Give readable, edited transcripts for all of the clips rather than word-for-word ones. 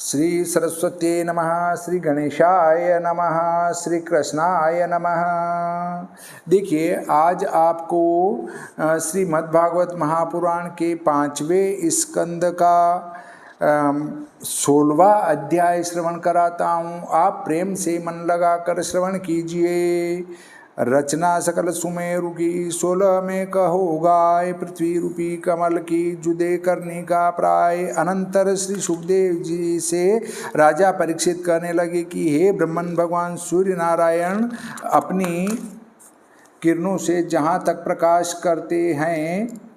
श्री सरस्वती नमः, श्री गणेशाय नमः, श्री कृष्णाय नमः। देखिए, आज आपको श्रीमद्भागवत महापुराण के 5वें स्कंद का 16वां अध्याय श्रवण कराता हूँ। आप प्रेम से मन लगाकर श्रवण कीजिए। रचना सकल सुमेरु की 16 में कहो गाय, पृथ्वी रूपी कमल की जुदे करने का प्राय। अनंतर श्री सुखदेव जी से राजा परीक्षित करने लगे कि हे ब्रह्मन, भगवान सूर्य नारायण अपनी किरणों से जहाँ तक प्रकाश करते हैं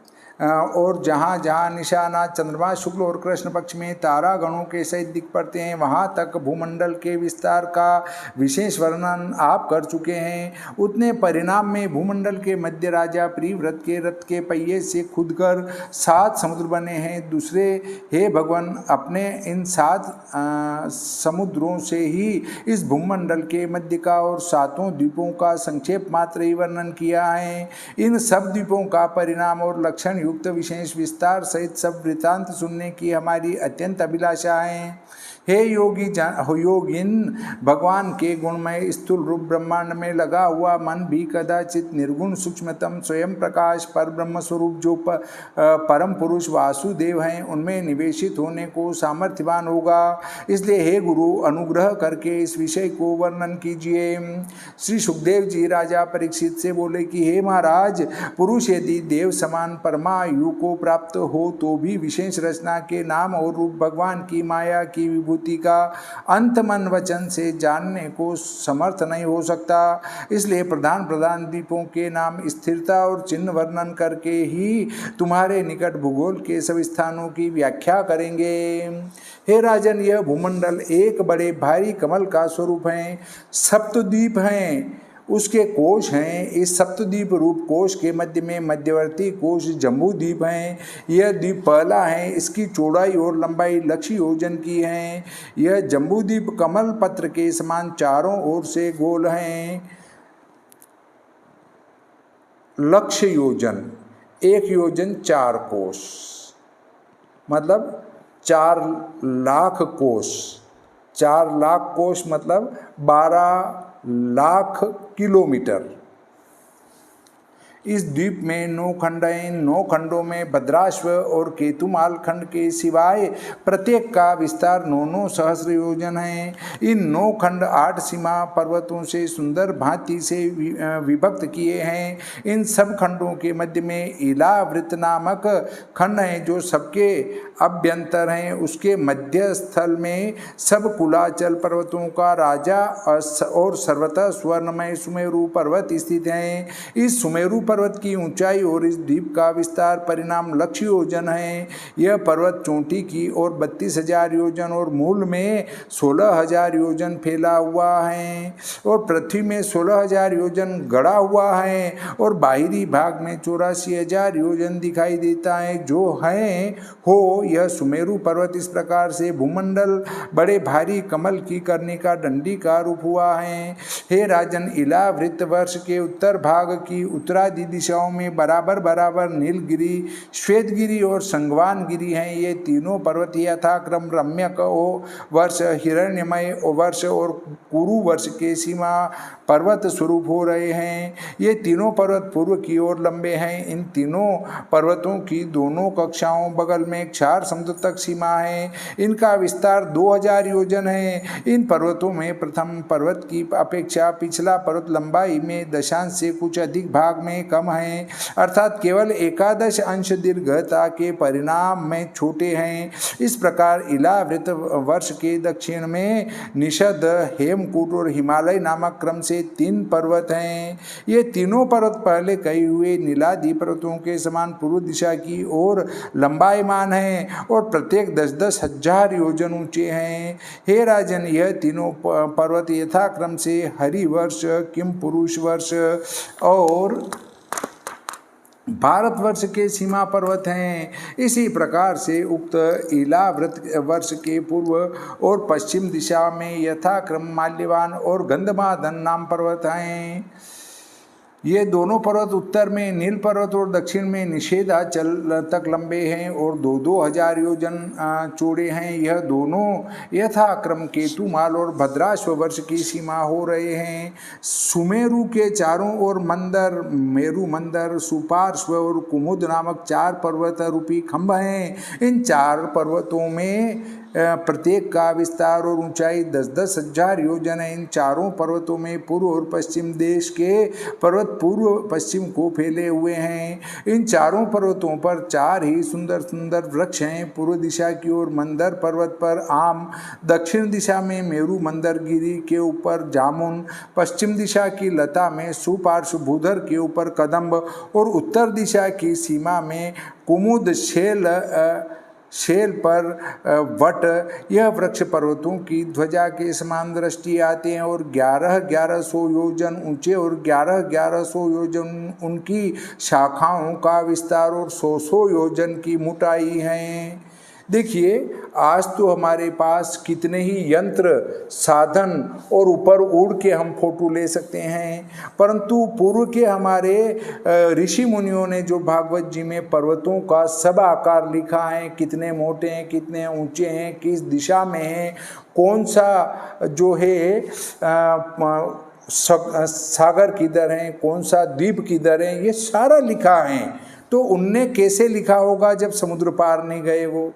और जहाँ जहाँ निशाना चंद्रमा शुक्ल और कृष्ण पक्ष में तारा गणों के सहित दिख पड़ते हैं, वहाँ तक भूमंडल के विस्तार का विशेष वर्णन आप कर चुके हैं। उतने परिणाम में भूमंडल के मध्य राजा प्रिव्रत के रथ के पहिए से खुदकर 7 समुद्र बने हैं। दूसरे, हे भगवान, अपने इन 7 समुद्रों से ही इस भूमंडल के मध्य का और 7 द्वीपों का संक्षेप मात्र ही वर्णन किया है। इन सब द्वीपों का परिणाम और लक्षण युक्त विशेष विस्तार सहित सब वृत्तांत सुनने की हमारी अत्यंत अभिलाषा है। हे योगिन, भगवान के गुणमय स्थूल रूप ब्रह्मांड में लगा हुआ मन भी कदाचित निर्गुण सूक्ष्मतम स्वयं प्रकाश पर ब्रह्म स्वरूप जो परम पुरुष वासुदेव हैं, उनमें निवेशित होने को सामर्थ्यवान होगा। इसलिए हे गुरु, अनुग्रह करके इस विषय को वर्णन कीजिए। श्री सुखदेव जी राजा परीक्षित से बोले कि हे महाराज, पुरुष यदि देव समान परमायु को प्राप्त हो तो भी विशेष रचना के नाम और रूप भगवान की माया की विभूति का अंत मन वचन से जानने को समर्थ नहीं हो सकता। इसलिए प्रधान प्रधान द्वीपों के नाम, स्थिरता और चिन्ह वर्णन करके ही तुम्हारे निकट भूगोल के सभी स्थानों की व्याख्या करेंगे। हे राजन, यह भूमंडल एक बड़े भारी कमल का स्वरूप है। सप्तद्वीप हैं, उसके कोश हैं। इस सप्तद्वीप रूप कोश के मध्य में मध्यवर्ती कोश जम्बू द्वीप हैं। यह द्वीप पहला है। इसकी चौड़ाई और लंबाई लक्ष्य योजन की है। यह जम्बू द्वीप कमल पत्र के समान चारों ओर से गोल हैं। लक्ष्य योजन, 1 योजन 4 कोश, मतलब 4 लाख कोश। 4 लाख कोश मतलब 12 लाख किलोमीटर। इस द्वीप में 9 खंड हैं। 9 खंडों में भद्राश्व और केतुमाल खंड के सिवाय प्रत्येक का विस्तार 9 सहस्र योजन है। इन 9 खंड 8 सीमा पर्वतों से सुंदर भांति से विभक्त किए हैं। इन सब खंडों के मध्य में इलावृत नामक खंड है जो सबके अभ्यंतर हैं। उसके मध्य स्थल में सब कुलाचल पर्वतों का राजा और सर्वतः स्वर्णमय सुमेरु पर्वत स्थित हैं। इस सुमेरु पर्वत की ऊंचाई और इस द्वीप का विस्तार परिणाम लक्ष्य योजन है। यह पर्वत चोटी की ओर 32,000 योजन और मूल में 16,000 योजन फैला हुआ है और पृथ्वी में 16,000 योजन गड़ा हुआ है और बाहरी भाग में 84,000 योजन दिखाई देता है। जो है हो यह सुमेरु पर्वत इस प्रकार से भूमंडल बड़े भारी कमल की करने का दंडी का रूप हुआ है। हे राजन, इलावृत वर्ष के उत्तर भाग की उत्तरादि दिशाओं में बराबर बराबर नीलगिरी, श्वेतगिरी और संगवान गिरी हैं। ये तीनों पर्वत यथाक्रम रम्यक वर्ष, हिरण्यमय वर्ष और कुरु वर्ष के सीमा पर्वत स्वरूप हो रहे हैं। ये तीनों पर्वत पूर्व की ओर लंबे हैं। इन तीनों पर्वतों की दोनों कक्षाओं बगल में 4 समुद्र तक सीमा है। इनका विस्तार 2000 योजन है। इन पर्वतों में प्रथम पर्वत की अपेक्षा पिछला पर्वत लंबाई में दशांश से कुछ अधिक भाग में कम है, अर्थात केवल 11 अंश दीर्घता के परिणाम में छोटे हैं। इस प्रकार इलावृत वर्ष के दक्षिण में निषद, हेमकूट और हिमालय नामक क्रम से 3 पर्वत हैं। ये तीनों पर्वत पहले कहे हुए नीलादि पर्वतों के समान पूर्व दिशा की ओर लंबायमान हैं और प्रत्येक 10-10 हजार योजन ऊंचे हैं। हे राजन, यह तीनों पर्वत यथाक्रम से हरिवर्ष, किम पुरुष वर्ष और भारतवर्ष के सीमा पर्वत हैं। इसी प्रकार से उक्त इलावृत वर्ष के पूर्व और पश्चिम दिशा में यथाक्रम माल्यवान और गंधमादन नाम पर्वत हैं। ये दोनों पर्वत उत्तर में नील पर्वत और दक्षिण में निषेधाचल तक लंबे हैं और 2-2 हजार योजन चौड़े हैं। यह दोनों यथाक्रम केतुमाल और भद्राश्व वर्ष की सीमा हो रहे हैं। सुमेरु के चारों ओर मंदर, मेरु मंदर, सुपार्श्व और कुमुद नामक 4 पर्वत रूपी खंभ हैं। इन 4 पर्वतों में प्रत्येक का विस्तार और ऊंचाई 10-10 हजार योजन है। इन चारों पर्वतों में पूर्व और पश्चिम देश के पर्वत पूर्व पश्चिम को फैले हुए हैं। इन चारों पर्वतों पर 4 ही सुंदर सुंदर वृक्ष हैं। पूर्व दिशा की ओर मंदर पर्वत पर आम, दक्षिण दिशा में मेरु मंदरगिरी के ऊपर जामुन, पश्चिम दिशा की लता में सुपार्श्व भूधर के ऊपर कदम्ब और उत्तर दिशा की सीमा में कुमुद शेल पर वट। यह वृक्ष पर्वतों की ध्वजा के समान दृष्टि आते हैं और 1100 योजन ऊंचे और 1100 योजन उनकी शाखाओं का विस्तार और 100 योजन की मोटाई है। देखिए, आज तो हमारे पास कितने ही यंत्र साधन और ऊपर उड़ के हम फोटो ले सकते हैं, परंतु पूर्व के हमारे ऋषि मुनियों ने जो भागवत जी में पर्वतों का सब आकार लिखा है, कितने मोटे हैं, कितने ऊंचे हैं, किस दिशा में हैं, कौन सा जो है सागर किधर है, कौन सा द्वीप किधर है, ये सारा लिखा है। तो उनने कैसे लिखा होगा जब समुद्र पार नहीं गए वो?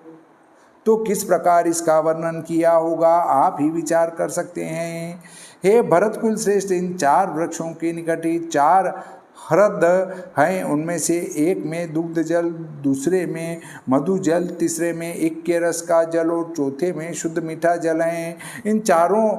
तो किस प्रकार इसका वर्णन किया होगा, आप ही विचार कर सकते हैं। हे भरतकुल श्रेष्ठ, इन 4 वृक्षों के निकट ही 4 ह्रद हैं। उनमें से एक में दुग्ध जल, दूसरे में मधु जल, तीसरे में इक्के रस का जल और चौथे में शुद्ध मीठा जल है। इन चारों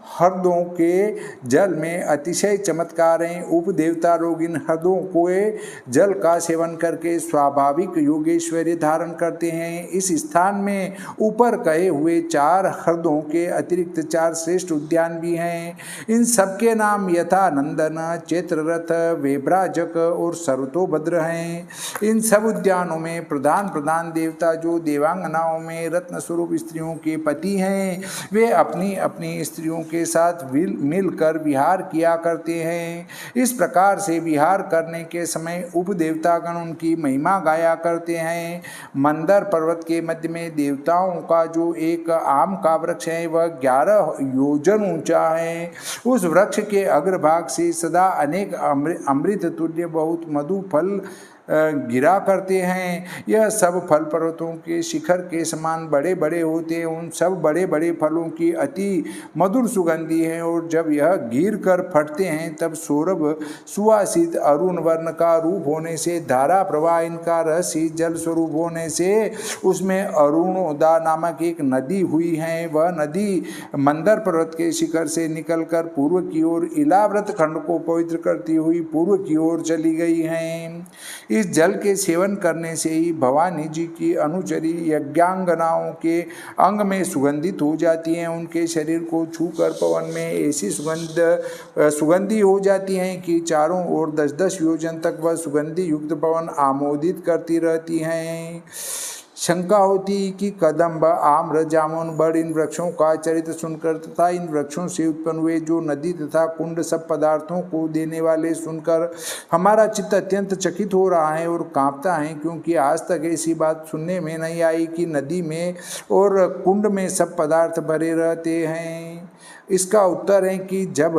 ह्रदों के जल में अतिशय चमत्कार हैं। उपदेवता लोग इन ह्रदों के जल का सेवन करके स्वाभाविक योगेश्वर्य धारण करते हैं। इस स्थान में ऊपर कहे हुए 4 ह्रदों के अतिरिक्त 4 श्रेष्ठ उद्यान भी हैं। इन सबके नाम यथा नंदन, चैत्ररथ, वेभ्राजक और सर्वतोभद्र हैं। इन सब उद्यानों में प्रधान देवता जो देवांगनाओं में रत्न स्वरूप स्त्रियों के पति हैं, वे अपनी अपनी स्त्रियों के साथ मिलकर विहार किया करते हैं। इस प्रकार से विहार करने के समय उपदेवतागण उनकी महिमा गाया करते हैं। मंदर पर्वत के मध्य में देवताओं का जो एक आम का वृक्ष है, वह 11 योजन ऊंचा है। उस वृक्ष के अग्रभाग से सदा अनेक अमृत तुल्य बहुत मधु फल गिरा करते हैं। यह सब फल पर्वतों के शिखर के समान बड़े बड़े होते हैं। उन सब बड़े बड़े फलों की अति मधुर सुगंधी है और जब यह गिर कर फटते हैं तब सौरभ सुवासित अरुण वर्ण का रूप होने से, धारा प्रवाह इनका रसी जल स्वरूप होने से उसमें अरुणोदा नामक एक नदी हुई है। वह नदी मंदर पर्वत के शिखर से निकलकर पूर्व की ओर इलाव्रत खंड को पवित्र करती हुई पूर्व की ओर चली गई है। इस जल के सेवन करने से ही भवानी जी की अनुचरी यज्ञांगनाओं के अंग में सुगंधित हो जाती हैं। उनके शरीर को छूकर पवन में ऐसी सुगंधी हो जाती हैं कि चारों ओर 10-10 योजन तक वह सुगंधि युक्त पवन आमोदित करती रहती हैं। शंका होती कि कदम्ब, आम्र, जामुन, बड़ इन वृक्षों का चरित्र सुनकर तथा इन वृक्षों से उत्पन्न हुए जो नदी तथा कुंड सब पदार्थों को देने वाले सुनकर हमारा चित्त अत्यंत चकित हो रहा है और कांपता है, क्योंकि आज तक ऐसी बात सुनने में नहीं आई कि नदी में और कुंड में सब पदार्थ भरे रहते हैं। इसका उत्तर है कि जब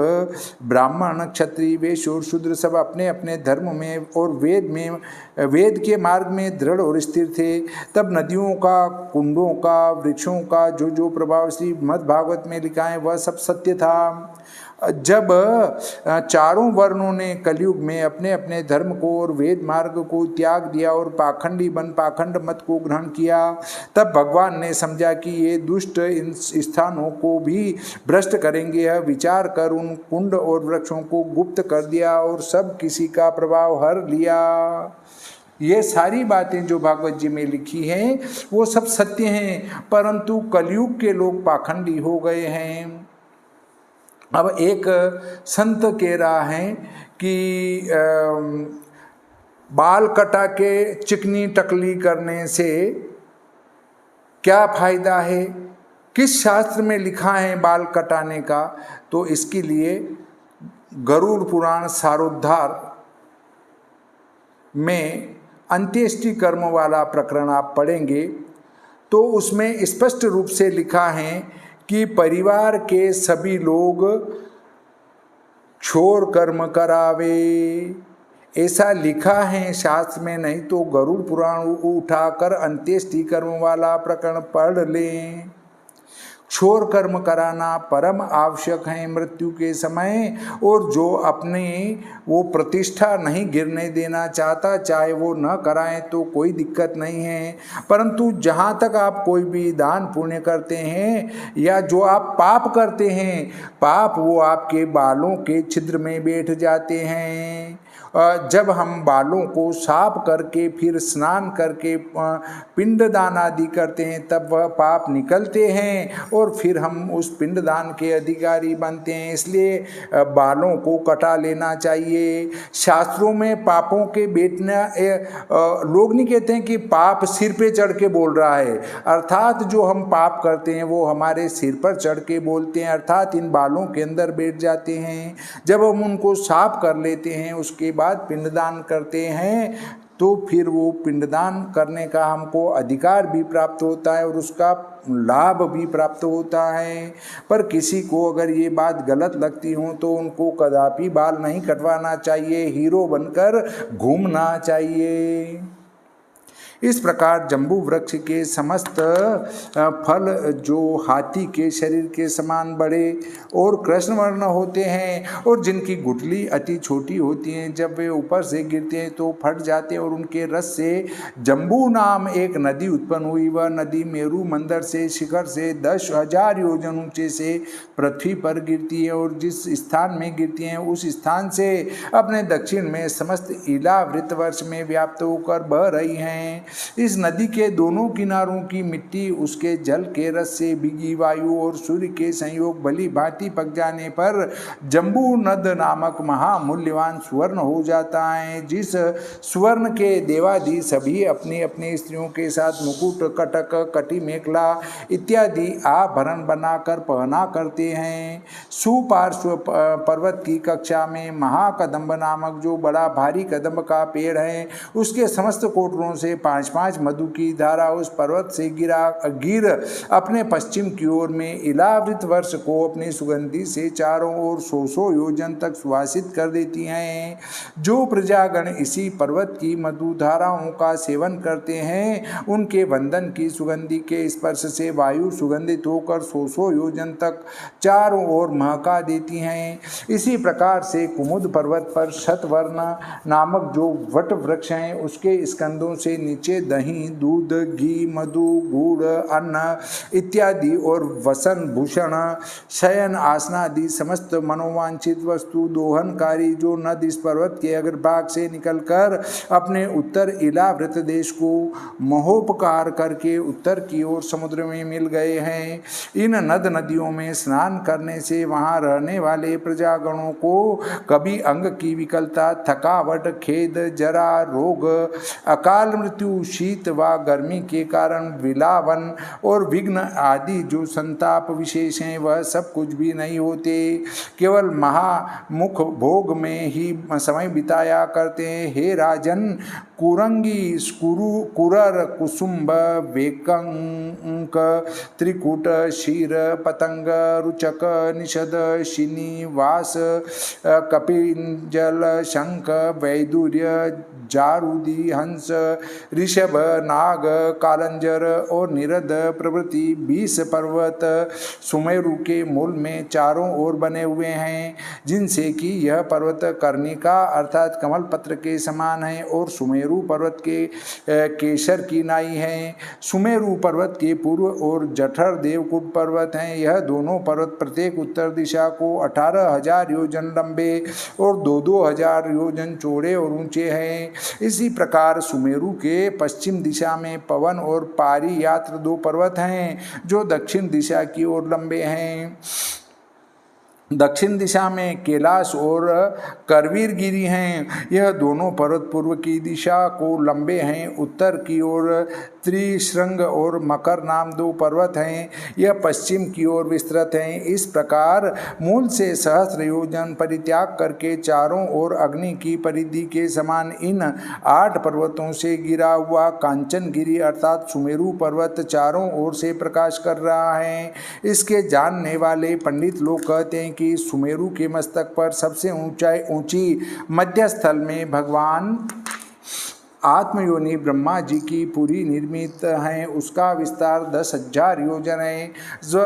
ब्राह्मण, क्षत्रिय, वैश्य और शूद्र सब अपने अपने धर्म में और वेद के मार्ग में दृढ़ और स्थिर थे, तब नदियों का, कुंडों का, वृक्षों का जो प्रभाव श्री मद् भागवत में लिखा है वह सब सत्य था। जब चारों वर्णों ने कलयुग में अपने अपने धर्म को और वेद मार्ग को त्याग दिया और पाखंडी बन पाखंड मत को ग्रहण किया, तब भगवान ने समझा कि ये दुष्ट इन स्थानों को भी भ्रष्ट करेंगे। यह विचार कर उन कुंड और वृक्षों को गुप्त कर दिया और सब किसी का प्रभाव हर लिया। ये सारी बातें जो भागवत जी में लिखी हैं वो सब सत्य हैं, परंतु कलयुग के लोग पाखंडी हो गए हैं। अब एक संत कह रहा है कि बाल कटा के चिकनी टकली करने से क्या फायदा है, किस शास्त्र में लिखा है बाल कटाने का? तो इसके लिए गरुड़ पुराण सारोद्धार में अंत्येष्टि कर्म वाला प्रकरण आप पढ़ेंगे तो उसमें स्पष्ट रूप से लिखा है कि परिवार के सभी लोग क्षोर कर्म करावे, ऐसा लिखा है शास्त्र में। नहीं तो गरुड़ पुराण उठाकर अंत्येष्टि कर्म वाला प्रकरण पढ़ लें। क्षोर कर्म कराना परम आवश्यक है मृत्यु के समय, और जो अपने वो प्रतिष्ठा नहीं गिरने देना चाहता, चाहे वो न कराएं तो कोई दिक्कत नहीं है। परंतु जहाँ तक आप कोई भी दान पुण्य करते हैं या जो आप पाप करते हैं, पाप वो आपके बालों के छिद्र में बैठ जाते हैं। जब हम बालों को साफ करके फिर स्नान करके पिंडदान आदि करते हैं तब वह पाप निकलते हैं और फिर हम उस पिंडदान के अधिकारी बनते हैं। इसलिए बालों को कटा लेना चाहिए। शास्त्रों में पापों के बैठना, लोग नहीं कहते हैं कि पाप सिर पे चढ़ के बोल रहा है, अर्थात जो हम पाप करते हैं वो हमारे सिर पर चढ़ के बोलते हैं, अर्थात इन बालों के अंदर बैठ जाते हैं। जब हम उनको साफ कर लेते हैं उसके बाद पिंडदान करते हैं तो फिर वो पिंडदान करने का हमको अधिकार भी प्राप्त होता है और उसका लाभ भी प्राप्त होता है। पर किसी को अगर ये बात गलत लगती हो तो उनको कदापि बाल नहीं कटवाना चाहिए, हीरो बनकर घूमना चाहिए। इस प्रकार जम्बू वृक्ष के समस्त फल जो हाथी के शरीर के समान बड़े और कृष्ण वर्ण होते हैं और जिनकी गुठली अति छोटी होती हैं, जब वे ऊपर से गिरते हैं तो फट जाते हैं और उनके रस से जम्बू नाम एक नदी उत्पन्न हुई। वह नदी मेरू मंदिर से शिखर से 10,000 योजन ऊंचे से पृथ्वी पर गिरती है और जिस स्थान में गिरती है उस स्थान से अपने दक्षिण में समस्त इलावृत वर्ष में व्याप्त होकर बह रही हैं। इस नदी के दोनों किनारों की मिट्टी उसके जल के रस से भीगी वायु और सूर्य के संयोग भली भांति पक जाने पर जम्बू नद नामक महामूल्यवान सुवर्ण हो जाता है। जिस सुवर्ण के देवादि सभी अपनी अपनी स्त्रियों के साथ मुकुट, कटक, कटी मेखला इत्यादि आभरण बनाकर पहना करते हैं। सुपार्श्व पर्वत की कक्षा में महाकदम्ब नामक जो बड़ा भारी कदम्ब का पेड़ है, उसके समस्त कोटरों से 5-5 मधु की धारा उस पर्वत से गिर अपने पश्चिम की ओर में इलावृत वर्ष को अपनी सुगंधि से चारों ओर 100 योजन तक सुवासित कर देती हैं। जो प्रजागण इसी पर्वत की मधु धाराओं का सेवन करते हैं, उनके वंदन की सुगंधि के स्पर्श से वायु सुगंधित होकर 100 योजन तक चारों ओर महका देती हैं। इसी प्रकार से कुमुद पर्वत पर शतवर्ण नामक जो वट वृक्ष हैं, उसके स्कंदों से नीचे दही, दूध, घी, मधु, गुड़, अन्न इत्यादि और वसन, भूषण, शयन आसनादि समस्त मनोवांछित वस्तु दोहनकारी जो नद इस पर्वत के अग्रभाग से निकलकर अपने उत्तर इलावृत देश को महोपकार करके उत्तर की ओर समुद्र में मिल गए हैं। इन नद नदियों में स्नान करने से वहां रहने वाले प्रजागणों को कभी अंग की विकलता, थकावट, खेद, जरा, रोग, अकाल मृत्यु, शीत व गर्मी के कारण विलावन और विघ्न आदि जो संताप विशेष हैं वह सब कुछ भी नहीं होते। केवल महामुख भोग में ही समय बिताया करते हैं। हे राजन, कुरंगी, कुरर, कुसुम्ब, वेकंक, त्रिकूट, क्षीर, पतंग, रुचक, निषद, शिनी, वास, कपिंजल, शंख, वैदुर्य, जारूदी, हंस, ऋषभ, नाग, कालंजर और निरद प्रभृति 20 पर्वत सुमेरु के मूल में चारों ओर बने हुए हैं, जिनसे कि यह पर्वत कर्णिका अर्थात कमल पत्र के समान है और सुमेरु पर्वत के केसर की नाई है। सुमेरु पर्वत के पूर्व और जठर देवकुट पर्वत हैं। यह दोनों पर्वत प्रत्येक उत्तर दिशा को 18,000 योजन लंबे और 2-2 योजन चौड़े और ऊंचे हैं। इसी प्रकार सुमेरु के पश्चिम दिशा में पवन और पारी यात्र 2 पर्वत हैं जो दक्षिण दिशा की ओर लंबे हैं। दक्षिण दिशा में कैलाश और करवीर गिरी हैं। यह दोनों पर्वत पूर्व की दिशा को लंबे हैं। उत्तर की ओर त्रिशृंग और मकर नाम 2 पर्वत हैं। यह पश्चिम की ओर विस्तृत हैं। इस प्रकार मूल से सहस्र योजन परित्याग करके चारों ओर अग्नि की परिधि के समान इन 8 पर्वतों से गिरा हुआ कांचनगिरी अर्थात सुमेरु पर्वत चारों ओर से प्रकाश कर रहा है। इसके जानने वाले पंडित लोग कहते हैं कि सुमेरु के मस्तक पर सबसे ऊंची मध्य स्थल में भगवान आत्मयोनि ब्रह्मा जी की पुरी निर्मित है। उसका विस्तार 10,000 योजन है।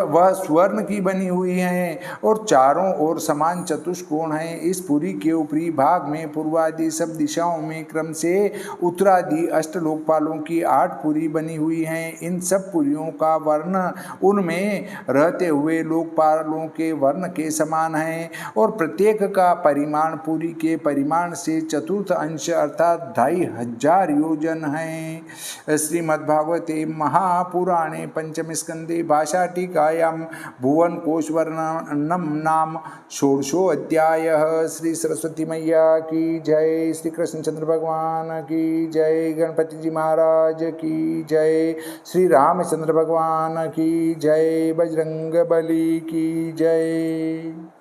वह स्वर्ण की बनी हुई है और चारों ओर समान चतुष्कोण है। इस पुरी के ऊपरी भाग में पूर्वादि सब दिशाओं में क्रम से उत्तरादि 8 लोकपालों की 8 पुरी बनी हुई हैं। इन सब पुरियों का वर्ण उनमें रहते हुए लोकपालों के वर्ण के समान है और प्रत्येक का परिमाण पुरी के परिमाण से चतुर्थ अंश अर्थात 2,500 योजन है। श्रीमद्भागवते महापुराणे पंचम स्कंदे भाषा टीकायां भुवन कोश वर्णनम नाम 16 अध्यायः। श्री सरस्वती मैया की जय, श्री कृष्णचंद्र भगवान की जय, गणपति जी महाराज की जय, श्री रामचंद्र भगवान की जय, बजरंग बली की जय।